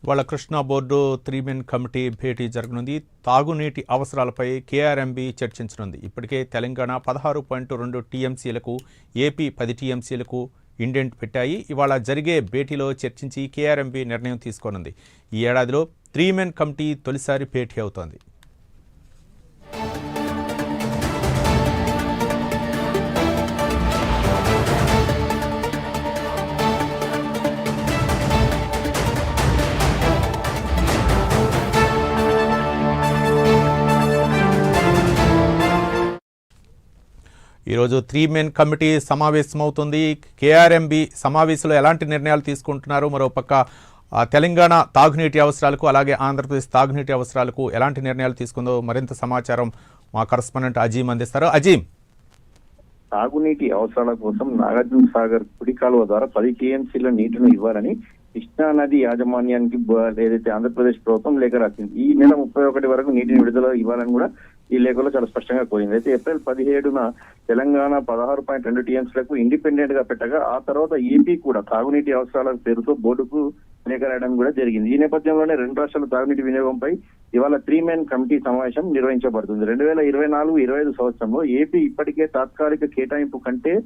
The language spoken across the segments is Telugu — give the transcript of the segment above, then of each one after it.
వాళ్ళ కృష్ణా బోర్డు 3 మెన్ కమిటీ భేటీ జరగనుంది. తాగునీటి అవసరాలపై కేఆర్ఎంబీ చర్చించనుంది. ఇప్పటికే తెలంగాణ 16.2 టీఎంసీలకు, ఏపీ 10 టీఎంసీలకు ఇండెంట్ పెట్టాయి. ఇవాళ జరిగే భేటీలో చర్చించి కేఆర్ఎంబీ నిర్ణయం తీసుకోనుంది. ఈ ఏడాదిలో 3 మెన్ కమిటీ తొలిసారి భేటీ అవుతోంది. ఈరోజు 3 మెన్ కమిటీ సమావేశమవుతుంది. కేఆర్ఎంబీ సమావేశంలో ఎలాంటి నిర్ణయాలు తీసుకుంటున్నారు, మరోపక్క తెలంగాణ తాగునీటి అవసరాలకు అలాగే ఆంధ్రప్రదేశ్ తాగునీటి అవసరాలకు ఎలాంటి నిర్ణయాలు తీసుకుందో మరింత సమాచారం మా కరెస్పాండెంట్ అజీం అందిస్తారు. అజీం, తాగునీటి అవసరాల కోసం నాగార్జున సాగర్ కుడి కాలువ ద్వారా 10 టీఎంసీల నీటిని ఇవ్వాలని కృష్ణా నది యాజమాన్యానికి ఏదైతే ఆంధ్రప్రదేశ్ ప్రభుత్వం లేఖ రాసింది. ఈ నెల 31 వరకు నీటిని విడుదల ఇవ్వాలని కూడా ఈ లేఖలో చాలా స్పష్టంగా కోరింది. అయితే ఏప్రిల్ 17న తెలంగాణ 16.2 టీఎంసీలకు ఇండిపెండెంట్ గా పెట్టగా ఆ తర్వాత ఏపీ కూడా తాగునీటి అవసరాల పేరుతో బోర్డుకు లేఖ రాయడం కూడా జరిగింది. ఈ నేపథ్యంలోనే రెండు రాష్ట్రాల తాగునీటి వినియోగంపై ఇవాళ 3 మెన్ కమిటీ సమావేశం నిర్వహించబడుతుంది. 2024-25 సంవత్సరంలో ఏపీ ఇప్పటికే తాత్కాలిక కేటాయింపు కంటే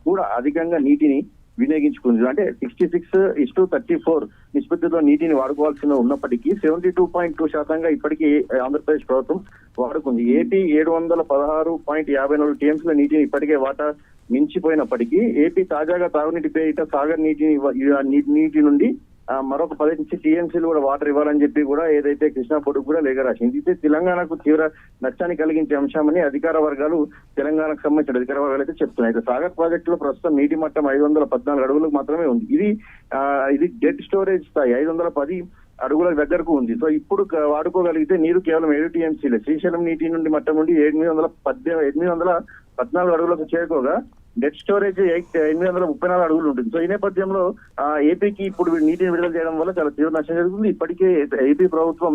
కూడా అధికంగా నీటిని వినియోగించుకుంది. అంటే 66:34 నిష్పత్తితో నీటిని వాడుకోవాల్సిన ఉన్నప్పటికీ 72.2% ఇప్పటికీ ఆంధ్రప్రదేశ్ ప్రభుత్వం వాడుకుంది. ఏపీ 716.54 టీఎంసీల నీటిని ఇప్పటికే వాటా మించిపోయినప్పటికీ ఏపీ తాజాగా తాగునీటి పేరిట సాగర్ నీటి నుండి మరొక 10 టీఎంసీలు కూడా వాటర్ ఇవ్వాలని చెప్పి కూడా ఏదైతే కృష్ణా బోర్డుకు కూడా లేఖ రాసింది. అయితే తెలంగాణకు తీవ్ర నష్టాన్ని కలిగించే అంశమని అధికార వర్గాలు తెలంగాణకు సంబంధించిన అధికార వర్గాలు అయితే చెప్తున్నాయి. అయితే సాగర్ ప్రాజెక్టులో ప్రస్తుతం నీటి మట్టం 514 అడుగులకు మాత్రమే ఉంది. ఇది డెడ్ స్టోరేజ్ స్థాయి 510 అడుగుల దగ్గరకు ఉంది. సో ఇప్పుడు వాడుకోగలిగితే నీరు కేవలం 7 టీఎంసీలే. శ్రీశైలం నీటి నుండి మట్టం నుండి 814 అడుగులకు చేరుకోగా డెడ్ స్టోరేజ్ 834 అడుగులు ఉంటుంది. సో ఈ నేపథ్యంలో ఏపీకి ఇప్పుడు నీటిని విడుదల చేయడం వల్ల చాలా తీవ్ర నష్టం జరుగుతుంది. ఇప్పటికే ఏపీ ప్రభుత్వం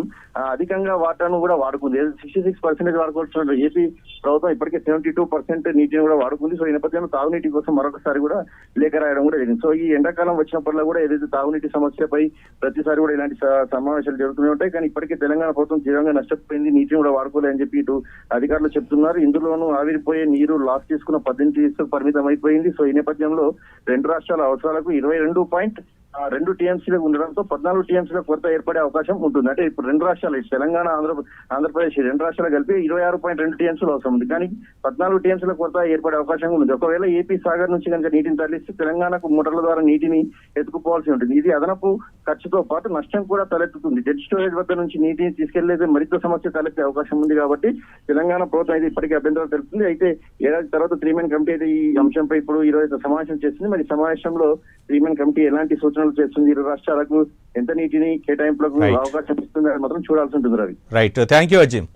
అధికంగా వాటాను కూడా వాడుకుంది. 66% వాడుకోవాల్సిన ఏపీ ప్రభుత్వం ఇప్పటికే 72% నీటిని కూడా వాడుకుంది. సో ఈ నేపథ్యంలో తాగునీటి కోసం మరొకసారి కూడా లేఖ రాయడం కూడా జరిగింది. సో ఈ ఎండాకాలం వచ్చినప్పటిలో కూడా ఏదైతే తాగునీటి సమస్యపై ప్రతిసారి కూడా ఇలాంటి సమావేశాలు జరుగుతూనే ఉంటాయి. కానీ ఇప్పటికే తెలంగాణ ప్రభుత్వం తీవ్రంగా నష్టపోయింది, నీటిని కూడా వాడుకోలేదని చెప్పి ఇటు అధికారులు చెప్తున్నారు. ఇందులోనూ ఆవిరిపోయే నీరు లాస్ తీసుకున్న 18 టీఎంసీలకు పరిమితం అయిపోయింది. సో ఈ నేపథ్యంలో రెండు రాష్ట్రాల అవసరాలకు 22.2 టీఎంసీలకు ఉండడంతో 14 టీఎంసీలకు కొరత ఏర్పడే అవకాశం ఉంటుంది. అంటే ఇప్పుడు రెండు రాష్ట్రాలు తెలంగాణ ఆంధ్రప్రదేశ్ రెండు రాష్ట్రాలు కలిపి 26.2 టీఎంసీలు అవసరం ఉంది. కానీ 14 టీఎంసీల కొరత ఏర్పడే అవకాశం ఉంది. ఒకవేళ ఏపీ సాగర్ నుంచి కనుక నీటిని తరలిస్తే తెలంగాణకు మోటార్ల ద్వారా నీటిని ఎత్తుకుపోవాల్సి ఉంటుంది. ఇది అదనపు ఖర్చుతో పాటు నష్టం కూడా తలెత్తుతుంది. డెడ్ స్టోరేజ్ వద్ద నుంచి నీటిని తీసుకెళ్లేదే మరింత సమస్య తలెత్తే అవకాశం ఉంది. కాబట్టి తెలంగాణ ప్రభుత్వం అయితే ఇప్పటికీ అభ్యంతరాలు తెలుపుతుంది. అయితే ఏడాది తర్వాత 3 మెన్ కమిటీ అయితే ఈ అంశంపై ఇప్పుడు ఈరోజు సమావేశం చేస్తుంది. మరి సమావేశంలో 3 మెన్ కమిటీ ఎలాంటి సూచనలు చేస్తుంది, ఇరు రాష్ట్రాలకు ఎంత నీటిని కేటాయింపులకు అవకాశం ఇస్తుంది అని మాత్రం చూడాల్సి ఉంటుంది. Ravi, right, thank you Azeem.